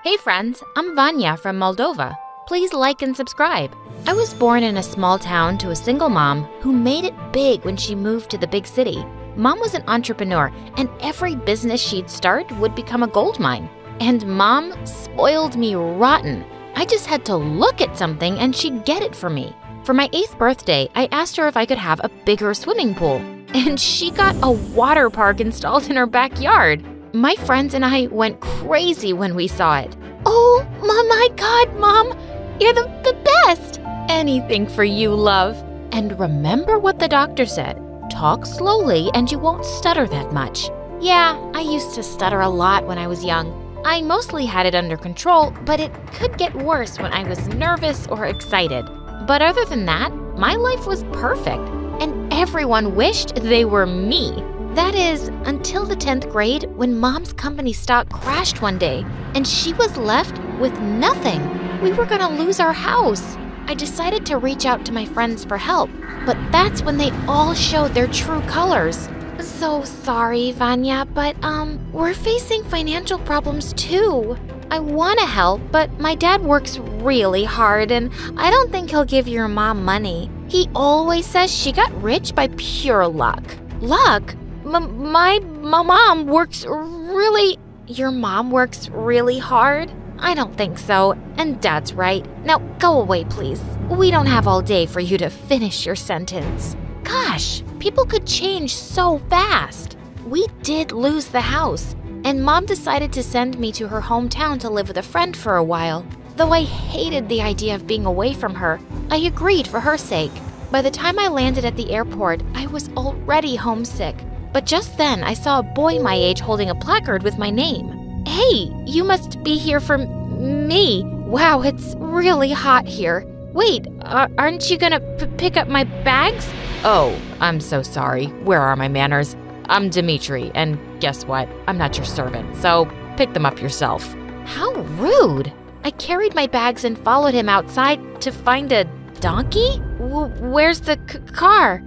Hey friends, I'm Vanya from Moldova. Please like and subscribe. I was born in a small town to a single mom who made it big when she moved to the big city. Mom was an entrepreneur, and every business she'd start would become a gold mine. And Mom spoiled me rotten. I just had to look at something and she'd get it for me. For my 8th birthday, I asked her if I could have a bigger swimming pool, and she got a water park installed in her backyard. My friends and I went crazy when we saw it. Oh my God, Mom, you're the best! Anything for you, love. And remember what the doctor said. Talk slowly and you won't stutter that much. Yeah, I used to stutter a lot when I was young. I mostly had it under control, but it could get worse when I was nervous or excited. But other than that, my life was perfect, and everyone wished they were me. That is, until the 10th grade when Mom's company stock crashed one day, and she was left with nothing. We were gonna lose our house. I decided to reach out to my friends for help, but that's when they all showed their true colors. So sorry, Vanya, but we're facing financial problems too. I want to help, but my dad works really hard and I don't think he'll give your mom money. He always says she got rich by pure luck. Luck? My mom works really... Your mom works really hard? I don't think so, and Dad's right. Now go away, please. We don't have all day for you to finish your sentence. Gosh, people could change so fast. We did lose the house, and Mom decided to send me to her hometown to live with a friend for a while. Though I hated the idea of being away from her, I agreed for her sake. By the time I landed at the airport, I was already homesick. But just then, I saw a boy my age holding a placard with my name. Hey, you must be here for me. Wow, it's really hot here. Wait, aren't you gonna pick up my bags? Oh, I'm so sorry. Where are my manners? I'm Dimitri, and guess what? I'm not your servant, so pick them up yourself. How rude! I carried my bags and followed him outside to find a donkey? Where's the car?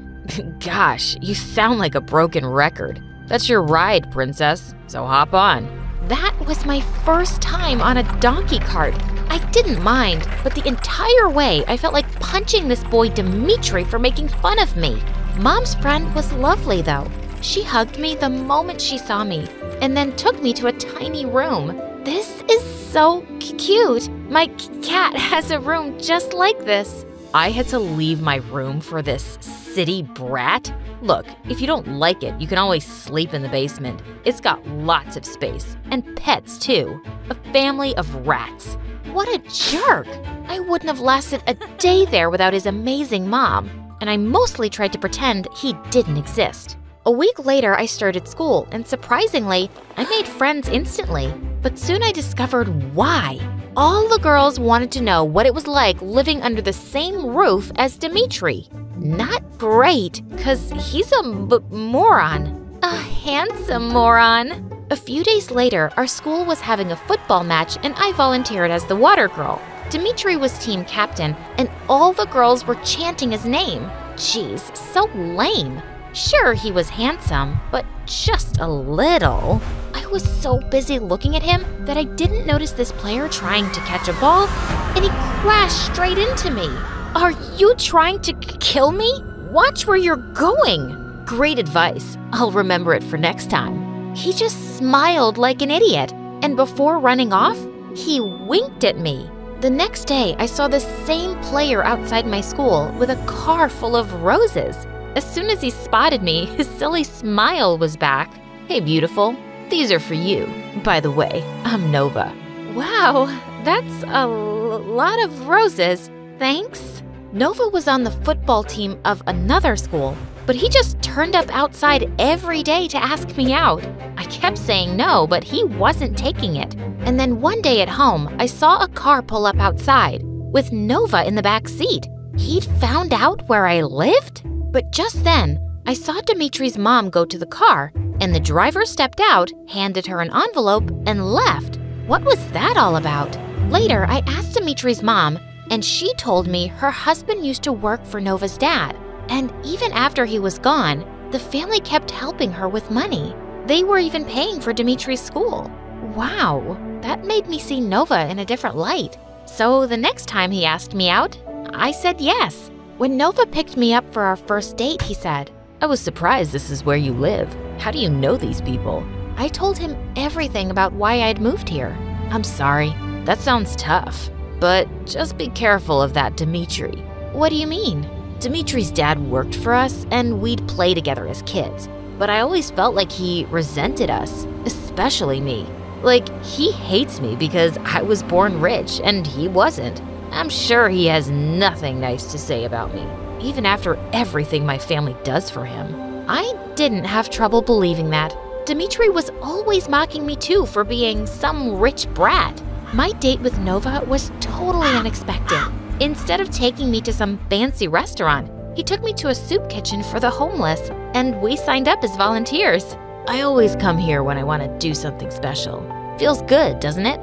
Gosh, you sound like a broken record. That's your ride, princess, so hop on. That was my first time on a donkey cart. I didn't mind, but the entire way I felt like punching this boy Dimitri for making fun of me. Mom's friend was lovely though. She hugged me the moment she saw me and then took me to a tiny room. This is so cute. My cat has a room just like this. I had to leave my room for this city brat? Look, if you don't like it, you can always sleep in the basement. It's got lots of space, and pets too. A family of rats. What a jerk! I wouldn't have lasted a day there without his amazing mom, and I mostly tried to pretend he didn't exist. A week later, I started school, and surprisingly, I made friends instantly. But soon I discovered why. All the girls wanted to know what it was like living under the same roof as Dimitri. Not great, cause he's a moron. A handsome moron. A few days later, our school was having a football match and I volunteered as the water girl. Dimitri was team captain and all the girls were chanting his name. Jeez, so lame. Sure, he was handsome, but just a little. I was so busy looking at him that I didn't notice this player trying to catch a ball, and he crashed straight into me. Are you trying to kill me? Watch where you're going. Great advice. I'll remember it for next time. He just smiled like an idiot, and before running off, he winked at me. The next day, I saw the same player outside my school with a car full of roses. As soon as he spotted me, his silly smile was back. Hey, beautiful. These are for you. By the way, I'm Nova. Wow, that's a lot of roses. Thanks. Nova was on the football team of another school, but he just turned up outside every day to ask me out. I kept saying no, but he wasn't taking it. And then one day at home, I saw a car pull up outside with Nova in the back seat. He'd found out where I lived? But just then, I saw Dimitri's mom go to the car, and the driver stepped out, handed her an envelope, and left. What was that all about? Later, I asked Dimitri's mom, and she told me her husband used to work for Nova's dad. And even after he was gone, the family kept helping her with money. They were even paying for Dimitri's school. Wow, that made me see Nova in a different light. So the next time he asked me out, I said yes. When Nova picked me up for our first date, he said, "I was surprised this is where you live. How do you know these people?" I told him everything about why I'd moved here. "I'm sorry, that sounds tough. But just be careful of that Dimitri." "What do you mean?" "Dimitri's dad worked for us and we'd play together as kids. But I always felt like he resented us, especially me. Like, he hates me because I was born rich and he wasn't. I'm sure he has nothing nice to say about me, even after everything my family does for him." I didn't have trouble believing that. Dimitri was always mocking me too for being some rich brat. My date with Nova was totally unexpected. Instead of taking me to some fancy restaurant, he took me to a soup kitchen for the homeless, and we signed up as volunteers. I always come here when I want to do something special. Feels good, doesn't it?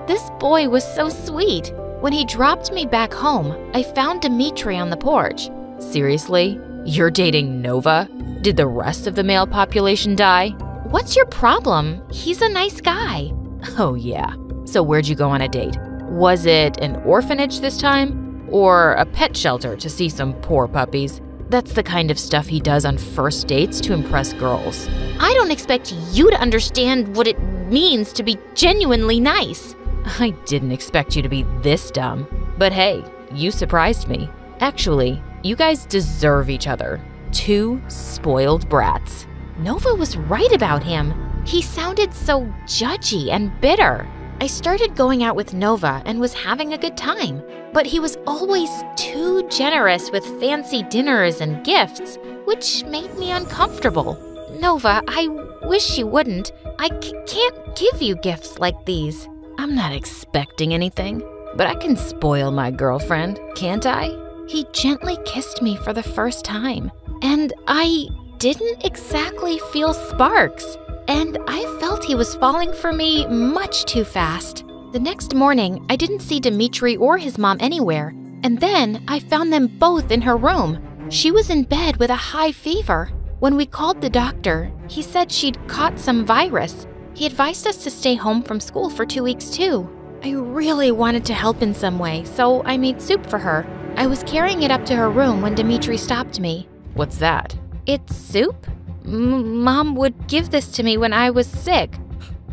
This boy was so sweet. When he dropped me back home, I found Dimitri on the porch. "Seriously? You're dating Nova? Did the rest of the male population die?" "What's your problem? He's a nice guy." "Oh yeah. So where'd you go on a date? Was it an orphanage this time? Or a pet shelter to see some poor puppies?" That's the kind of stuff he does on first dates to impress girls. I don't expect you to understand what it means to be genuinely nice. I didn't expect you to be this dumb. But hey, you surprised me. Actually, you guys deserve each other. Two spoiled brats. Nova was right about him. He sounded so judgy and bitter. I started going out with Nova and was having a good time, but he was always too generous with fancy dinners and gifts, which made me uncomfortable. "Nova, I wish you wouldn't. I can't give you gifts like these." "I'm not expecting anything, but I can spoil my girlfriend, can't I?" He gently kissed me for the first time, and I didn't exactly feel sparks. And I felt he was falling for me much too fast. The next morning, I didn't see Dimitri or his mom anywhere, and then I found them both in her room. She was in bed with a high fever. When we called the doctor, he said she'd caught some virus. He advised us to stay home from school for 2 weeks too. I really wanted to help in some way, so I made soup for her. I was carrying it up to her room when Dimitri stopped me. "What's that?" "It's soup? Mom would give this to me when I was sick."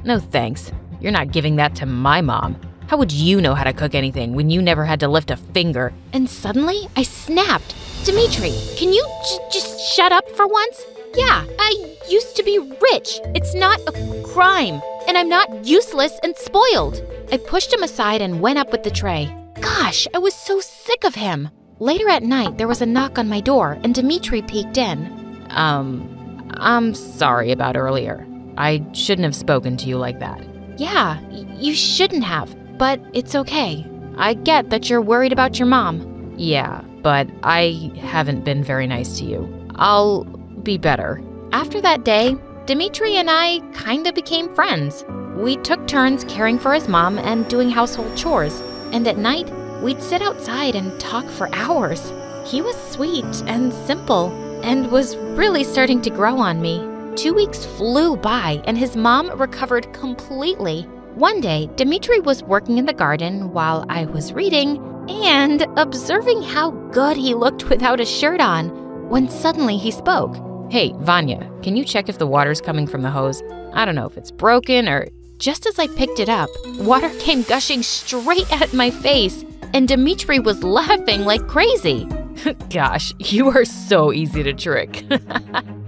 "No thanks. You're not giving that to my mom. How would you know how to cook anything when you never had to lift a finger?" And suddenly, I snapped. "Dimitri, can you just shut up for once? Yeah, I used to be rich. It's not a crime. And I'm not useless and spoiled." I pushed him aside and went up with the tray. Gosh, I was so sick of him. Later at night, there was a knock on my door and Dimitri peeked in. I'm sorry about earlier. I shouldn't have spoken to you like that." "Yeah, you shouldn't have, but it's okay. I get that you're worried about your mom." "Yeah, but I haven't been very nice to you. I'll be better." After that day, Dimitri and I kinda became friends. We took turns caring for his mom and doing household chores, and at night, we'd sit outside and talk for hours. He was sweet and simple, and was really starting to grow on me. 2 weeks flew by and his mom recovered completely. One day, Dimitri was working in the garden while I was reading and observing how good he looked without a shirt on, when suddenly he spoke. "Hey, Vanya, can you check if the water's coming from the hose? I don't know if it's broken or..." Just as I picked it up, water came gushing straight at my face, and Dimitri was laughing like crazy. Gosh, you are so easy to trick.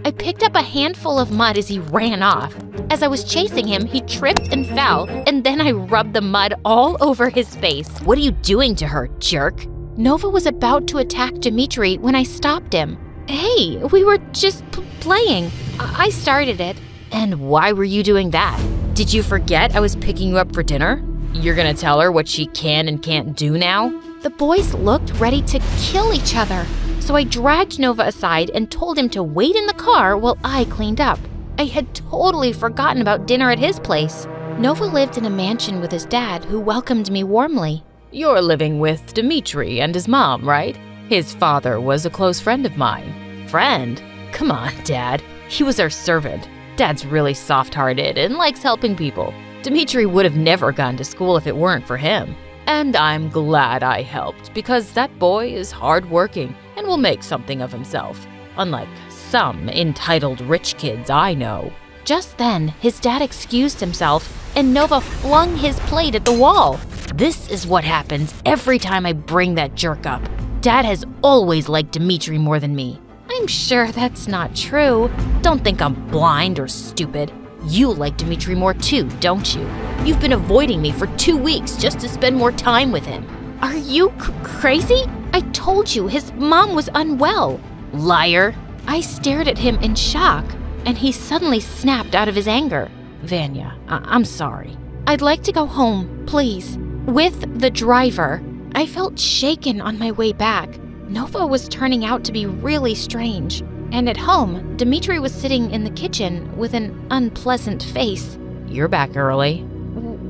I picked up a handful of mud as he ran off. As I was chasing him, he tripped and fell, and then I rubbed the mud all over his face. "What are you doing to her, jerk?" Nova was about to attack Dimitri when I stopped him. "Hey, we were just playing. I started it." "And why were you doing that? Did you forget I was picking you up for dinner? You're gonna tell her what she can and can't do now?" The boys looked ready to kill each other, so I dragged Nova aside and told him to wait in the car while I cleaned up. I had totally forgotten about dinner at his place. Nova lived in a mansion with his dad, who welcomed me warmly. "You're living with Dimitri and his mom, right? His father was a close friend of mine." "Friend? Come on, Dad. He was our servant. Dad's really soft-hearted and likes helping people." Dmitri would have never gone to school if it weren't for him. And I'm glad I helped, because that boy is hardworking and will make something of himself, unlike some entitled rich kids I know." Just then, his dad excused himself, and Nova flung his plate at the wall. "This is what happens every time I bring that jerk up. Dad has always liked Dmitri more than me." "I'm sure that's not true. Don't think I'm blind or stupid. You like Dmitri more too, don't you? You've been avoiding me for 2 weeks just to spend more time with him." "Are you crazy? I told you his mom was unwell." "Liar." I stared at him in shock, and he suddenly snapped out of his anger. "Vanya, I'm sorry. I'd like to go home, please, with the driver." I felt shaken on my way back. Nova was turning out to be really strange. And at home, Dmitri was sitting in the kitchen with an unpleasant face. "You're back early."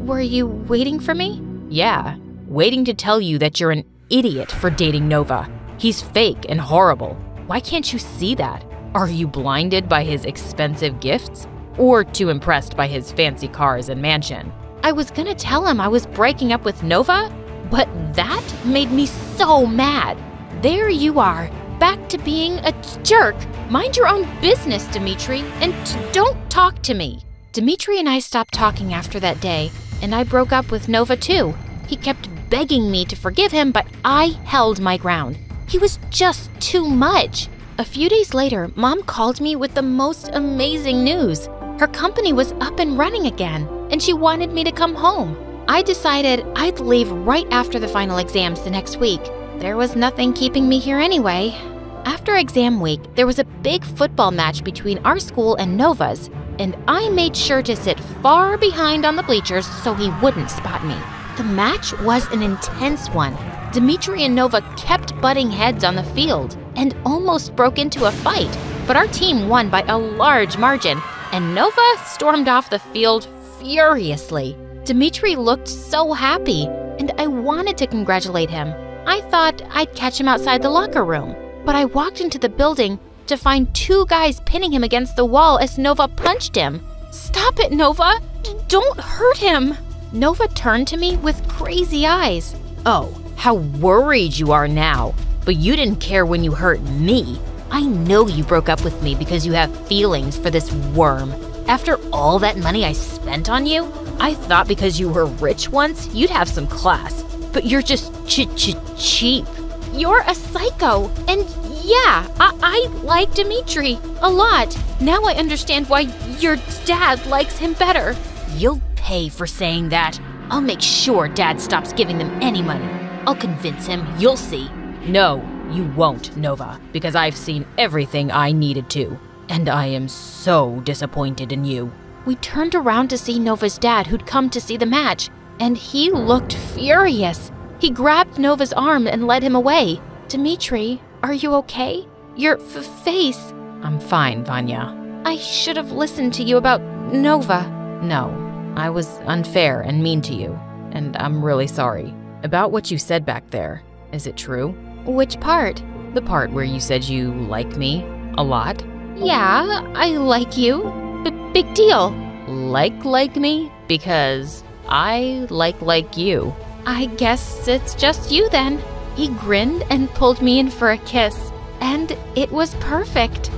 "Were you waiting for me?" "Yeah, waiting to tell you that you're an idiot for dating Nova. He's fake and horrible. Why can't you see that? Are you blinded by his expensive gifts? Or too impressed by his fancy cars and mansion?" I was gonna tell him I was breaking up with Nova, but that made me so mad. There you are, back to being a jerk. Mind your own business, Dmitri, and don't talk to me. Dmitri and I stopped talking after that day, and I broke up with Nova too. He kept begging me to forgive him, but I held my ground. He was just too much. A few days later, Mom called me with the most amazing news. Her company was up and running again, and she wanted me to come home. I decided I'd leave right after the final exams the next week. There was nothing keeping me here anyway. After exam week, there was a big football match between our school and Nova's, and I made sure to sit far behind on the bleachers so he wouldn't spot me. The match was an intense one. Dmitri and Nova kept butting heads on the field and almost broke into a fight, but our team won by a large margin, and Nova stormed off the field furiously. Dmitri looked so happy, and I wanted to congratulate him. I thought I'd catch him outside the locker room, but I walked into the building to find 2 guys pinning him against the wall as Nova punched him. "Stop it, Nova! Don't hurt him!" Nova turned to me with crazy eyes. "Oh, how worried you are now. But you didn't care when you hurt me. I know you broke up with me because you have feelings for this worm. After all that money I spent on you, I thought because you were rich once, you'd have some class. But you're just cheap. You're a psycho. And yeah, I like Dmitri a lot. Now I understand why your dad likes him better." "You'll pay for saying that. I'll make sure Dad stops giving them any money. I'll convince him, you'll see." "No, you won't, Nova, because I've seen everything I needed to, and I am so disappointed in you." We turned around to see Nova's dad, who'd come to see the match, and he looked furious. He grabbed Nova's arm and led him away. "Dmitri, are you okay? Your face..." "I'm fine, Vanya." "I should have listened to you about Nova." "No, I was unfair and mean to you, and I'm really sorry. About what you said back there, is it true?" "Which part?" "The part where you said you like me a lot." "Yeah, I like you. Big deal." Like me? Because I like you." "I guess it's just you then." He grinned and pulled me in for a kiss, and it was perfect.